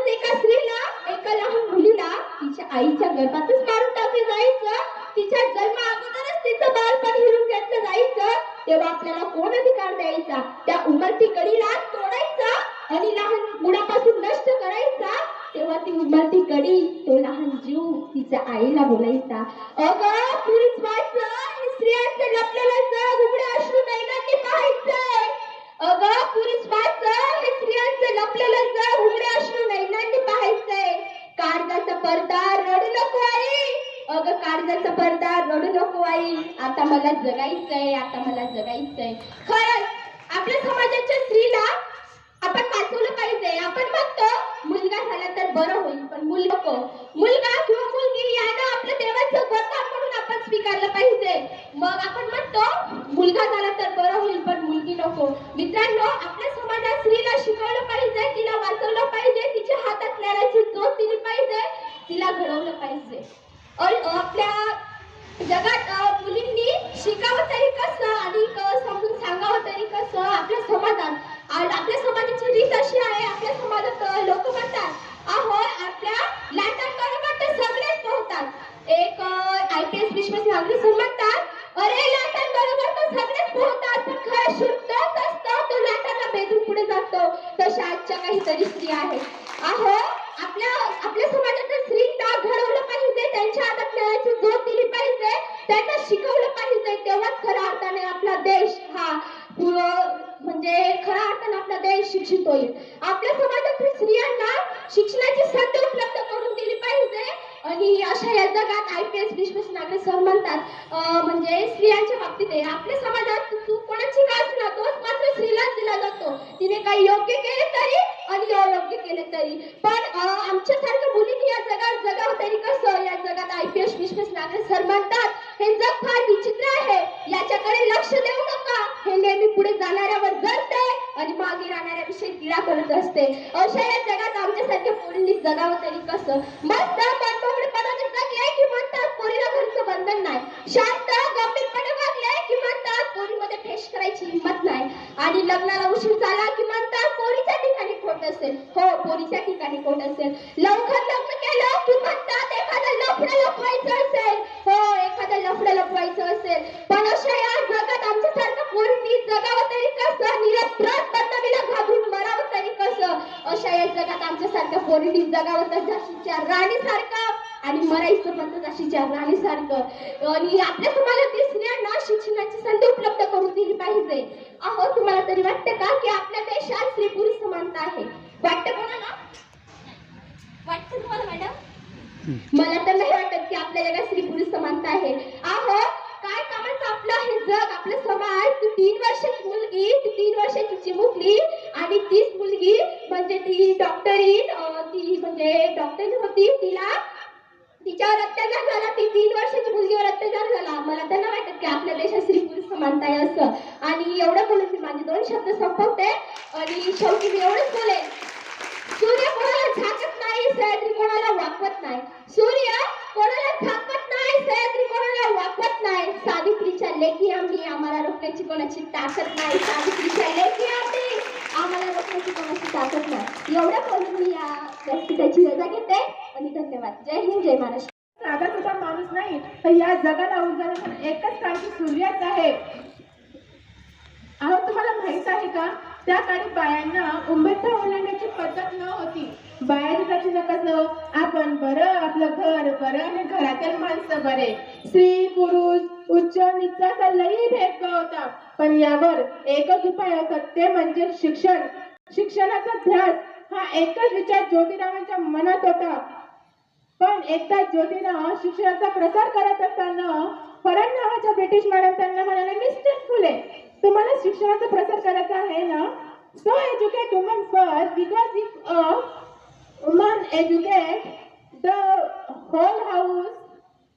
एका स्त्रीला, एका लहान मुलीला तिच्या आईच्या गर्भातच मारून टाकलं जायचं, तिच्या जन्मा अगोदरच तिचं बालपण हिरून घेतलं जायचं, तेव्हा आपल्याला कोण अधिकार द्यायचा त्या उमरती कढीला तोडायचा आणि लहान मुलापासून नष्ट करायचा? तेव्हा ती उमरती कढी, तो लहान जीव तिच्या आईला बोलायचा, अगं पुरुष वाचं, हे स्त्रियांचं लपलेलं जग उघड्या अश्रू नयनांनी पाहायचंय. अगं पुरुष वाचं, हे स्त्रियांचं लपलेलं जग उघड्या अश्रू नयनांनी पाहायचंय. काळजाचा पडदा रडू नको आई, अगं काळजाचा पडदा रडू नको आई, आता मला जगायचंय, आता मला जगायचंय. खरंच आपल्या समाजाच्या स्त्रीला आपण वाचवलं पाहिजे. आपण म्हणतो मुलगा झाला तर बरं होईल, पण मुलगा किंवा मुलगी यानं आपलं देवाचं वरदान म्हणून आपण स्वीकारलं पाहिजे. मग आपण म्हणतो मुलगा झाला तर बरं होईल, पण मुलगी नको. मित्रांनो, आपल्या समाजात स्त्रीला शिकवलं पाहिजे, तिला वाचवलं पाहिजे, तिच्या हातात ज्ञानाची ज्योत दिली पाहिजे, तिला घडवलं पाहिजे. आपल्या जगात मुलींनी शिकावं तरी कसं आणि समजून सांगावं तरी कसं? आपल्या समाजाची रीत अशी आहे. आपल्या समाजात लोक म्हणतात, अहो आपल्या लाटांबरोबर तर सगळेच पोहतात. एक IPS विश्वास नागरिक म्हणतात, अरे लाटांबरोबर तर सगळेच पोहतात, पण खरं शुद्धच असतं तो लाटांना भेदून पुढे जातो. तशा आजच्या काहीतरी स्त्रिया आहेत. अहो आपल्या समाजाच्या स्त्रीला घडवलं पाहिजे, त्यांच्या हातात ज्ञानाची ज्योत दिली पाहिजे, त्यांना शिकवलं पाहिजे, तेव्हाच खऱ्या अर्थाने आपला देश हा म्हणजे खऱ्या अर्थाने आपला देश शिक्षित होईल. आपल्या समाजातील स्त्रियांना शिक्षणाची संधी उपलब्ध करून दिली पाहिजे. आणि अशा या जगात IPS विश्वास नागरिक सर म्हणतात, म्हणजे स्त्रियांच्या बाबतीत आहे, आपल्या समाजात चूक कोणाची का असला तोच मात्र स्त्रीलाच दिला जातो. तिने काही योग्य केले तरी आणि अयोग्य केले तरी. पण आमच्यासारख्या मुलींनी या जगात जगावं तरी कसं? या जगात IPS विश्वास नागरिक सर म्हणतात, हे जग फार विचित्र आहे, याच्याकडे लक्ष देऊ नका, हे नेहमी पुढे जाणाऱ्यावर जळते आणि मागे राहणाऱ्याविषयी किडा करत असते. अशा या जगात आमच्यासारख्या पोरींनी जगावं तरी कसं? मस्त मनमोकळेपणाने जगले की म्हणतात पोरीला घरचं बंधन नाही, शांत गंभीरपणे वागले की म्हणतात पोरीमध्ये फेश करायची हिंमत नाही, आणि लग्नाला उशीर झाला की म्हणतात पोरीच्या ठिकाणी खोट असेल. हो, पोरीच्या ठिकाणी खोट असेल. लवकर लग्न केलं की म्हणतात एखादं लफडं लपवायचं असेल. हो, एखादं लफडं लपवायचं असेल. पण अशा या जगात आमच्यासारख्या पोरींनी जगावं तरी कसं? निरपराध बंधवीला घाबरून मरावं तरी कसं? अशा या जगात आमच्यासारख्या पोरींनी जगावं तर झाशीच्या राणीसारखं आणि मरायचं पण तर झाशीच्या राणीसारखं. आणि आपल्या समाजातील स्त्रियांना शिक्षणाची संधी उपलब्ध करून दिली पाहिजे. अहो, तुम्हाला तरी वाटतं का की आपल्या देशात स्त्री पुरुष समानता आहे? वाटतं कोणाला? वाटतं तुम्हाला मॅडम? मला तर नाही वाटत की आपल्या जगात स्त्री पुरुष समानता आहे. अहो, काय कामाचं आपलं हे जग, आपला समाज. ती 3 वर्षाची मुलगी, ती 3 वर्षाची चिमुकली, आणि तीच मुलगी म्हणजे ती डॉक्टरीन, ती म्हणजे डॉक्टरीन होती, तिच्यावर अत्याचार झाला. ती 3 वर्षाची मुलगीवर अत्याचार झाला. मला तर नाही वाटत की आपल्या देशात स्त्री पुरुष समानता आहे असं. आणि एवढं बोलून मी माझे 2 शब्द संपवते आणि शेवटी मी एवढंच बोलेन, सूर्य कोणाला झाकत नाही, सह्याद्री कोणाला वाकवत नाही. सूर्य कोणाला झाकत नाही, सह्याद्री कोणाला वाकवत नाही. सावित्रीच्या लेखी आम्ही, आम्हाला रोखण्याची कोणाची ताकद नाही. सावित्रीच्या लेखी आम्ही, आम्हाला रोखण्याची कोणाची ताकद नाही. एवढं बोलून मी या व्यासपीठाची रजा घेते आणि धन्यवाद. जय हिंद, जय महाराष्ट्र. साधा सुद्धा माणूस नाही तर या जगाला उजाळा एकच काळजी सूर्याच आहे. अहो, तुम्हाला माहित आहे का, त्या काळी बायांना उंबरठा ओलांडण्याची पद्धत न होती. बायांसाठी कसं, आपण बरं, आपलं घर बरं आणि घरातील माणसं बरे. स्त्री पुरुष उच्च नीचाचा लई भेदभाव होता. पण यावर एकच उपाय होता, ते म्हणजे शिक्षण. शिक्षणाचा ध्यास हा एकच विचार ज्योतिरावांच्या मनात होता. पण एकदा ज्योतिराव शिक्षणाचा प्रसार करत असताना फरन नावाच्या ब्रिटिश मॅडम त्यांना म्हणाले, मिस्टर फुले, तुम्हाला शिक्षणाचा प्रसार करायचा आहे ना, so educate woman first, because if a woman educate the whole house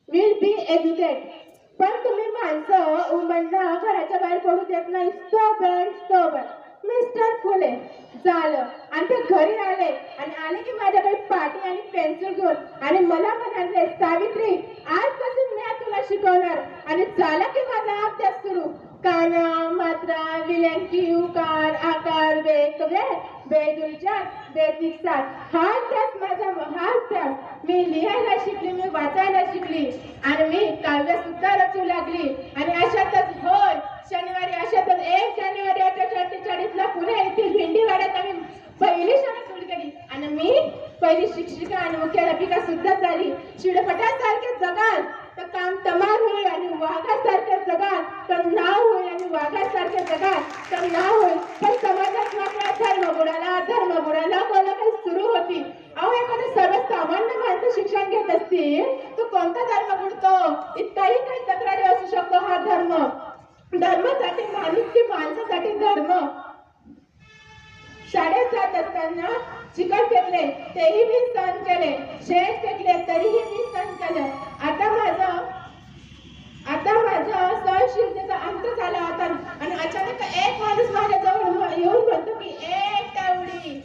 will be educate. पण तुम्ही माणसं वुमनला घराच्या बाहेर पडू देत नाही. स्टॉबन मिस्टर फुले झालं. आणि ते घरी आले की माझ्याकडे पाटी आणि पेन्सिल घेऊन, आणि मला म्हणाले, सावित्री, आजपासून मी तुला शिकवणार. आणि झाला की माझा अभ्यास सुरू. काना, मात्रा, विलंकी, उकार, आकार, वेग, बेजुळीच्या बेसिक 7 हा त्या मी लिहायला शिकली, मी वाचायला शिकली आणि मी काव्य सुद्धा रचू लागली. आणि अशातच होय शनिवारी अशातच 1 जानेवारी 1848 ला पुणे येथील भेंडीवाड्यात आम्ही पहिली शाळा सुरू केली आणि मी पहिली शिक्षिका आणि मुख्याध्यापिका सुद्धा झाली. शिडपटासारखे जगाल तर काम तमार होईल आणि वाघासारखे जगाल तर नाव होईल आणि वाघासारखे जगाल तर नाव होईल. पण समाजात मात्र धर्म बुडाला काही सुरू होती. अहो एखादी सर्वसामान्य माणसं शिक्षण घेत असतील तर कोणता धर्म बुडतो? इतकाही काही तक्रारी असू शकतो हा धर्म. धर्मासाठी माणूस की माणसासाठी धर्म. शाळेत जात असताना चिकट फेकले तेही मी सहन केले, शेत फेकले तरीही मी सहन केलं. आता माझं सहनशीलतेचा अंत झाला होता आणि अचानक एक माणूस माझ्या जवळ येऊन म्हणतो की एक तेवढी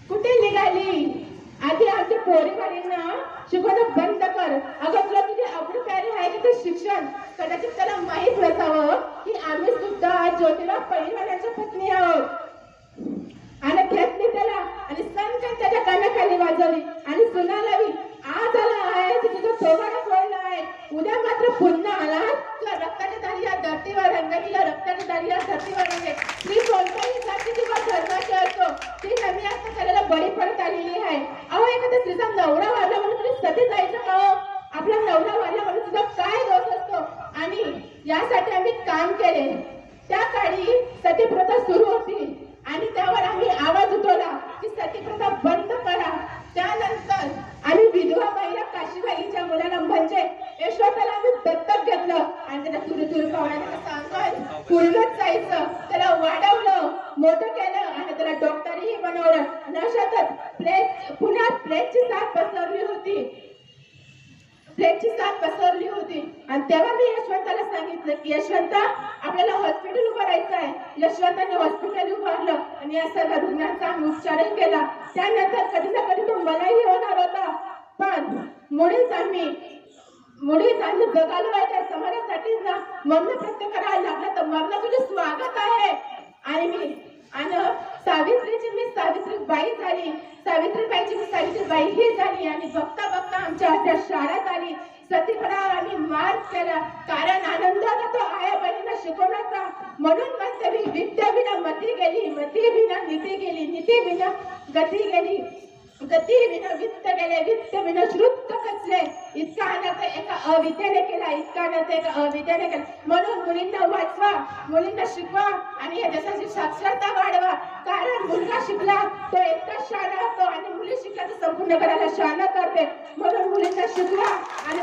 कुठे निघाली? आधी आमच्या पोरीवालींना शिकवणं बंद कर. अगं तुला तुझे अब्रू प्यारे आहे की ते शिक्षण कदाचित त्याला माहीत नसावं की आम्ही सुद्धा ज्योतिबा पहिलवानांच्या पत्नी आहोत. आणि घेतली त्याला आणि सनकन त्याच्या कानाखाली वाजवली आणि सुनालावी आज आला आहे तुझं थोबाडं फोडलं आहे, उद्या मात्र पुन्हा आला तुला रक्ताच्या दारी या धरतीवर रंगतीला रक्ताच्या दारी या धरतीवर रंगे. ती कोणत्याही जाती किंवा धर्माची असो ती नवी आता करायला बळी पडत आलेली आहे. अहो एखाद्या स्त्रीचा नवरा वारला म्हणून तुम्ही सती जायचं का हो? आपला नवरा वारला म्हणून तुझा काय दोष असतो? आणि यासाठी आम्ही काम केले. त्या काळी सतीप्रथा सुरू होती आणि त्यावर आम्ही आवाज उठवला की सतीप्रथा बंद करा. त्यानंतर आम्ही विधवा महिला काशीबाईच्या मुलाला म्हणजे यशवंताला आम्ही दत्तक घेतलं आणि त्याला तुरु पाहुण्याला सांगत पूर्णच जायचं त्याला वाढवलं, मोठं केलं आणि त्याला डॉक्टरही बनवलं. आणि अशातच पुण्यात प्लेगची साथ पसरली होती आणि तेव्हा मी यशवंताला सांगितलं की यशवंता आपल्याला हॉस्पिटल उभारायचं आहे. यशवंताने हॉस्पिटल उभारलं आणि या सर्व रुग्णांचा आम्ही उपचारही केला. त्यानंतर कधी ना कधी तो मलाही होणार होता. पण मुळीच आम्ही जगालो आहे त्या समाजासाठीच ना. मरण प्रत्येक करायला लागला तर मरण तुझे स्वागत आहे. आणि सावित्रीची मी सावित्रीबाई झाली, सावित्रीबाईची मी सावित्रीबाई ही झाली. आणि बघता बघता आमच्या हातात शाळा झाली. सतीप्रथेवर आम्ही मार्ग केला कारण आनंदाला तो आया बहिणीला शिकवण्याचा. म्हणून म्हणते मी विद्या विना मती गेली, मती विना नीती गेली, नीती विना गती गेली, गती विना वित्त गेले, वित्त विना श्रुत कचले. इतका अनर्थ एका अविद्येने केला, इतका अनर्थ एका अविद्येने केला. म्हणून मुलींना वाचवा, मुलींना शिकवा आणि या देशाची साक्षरता वाढवा. कारण मुलगा शिकला तो एकटा शहाणा होतो आणि मुली शिकला तर संपूर्ण घराला शहाणा करते. म्हणून मुलींना शिकवा आणि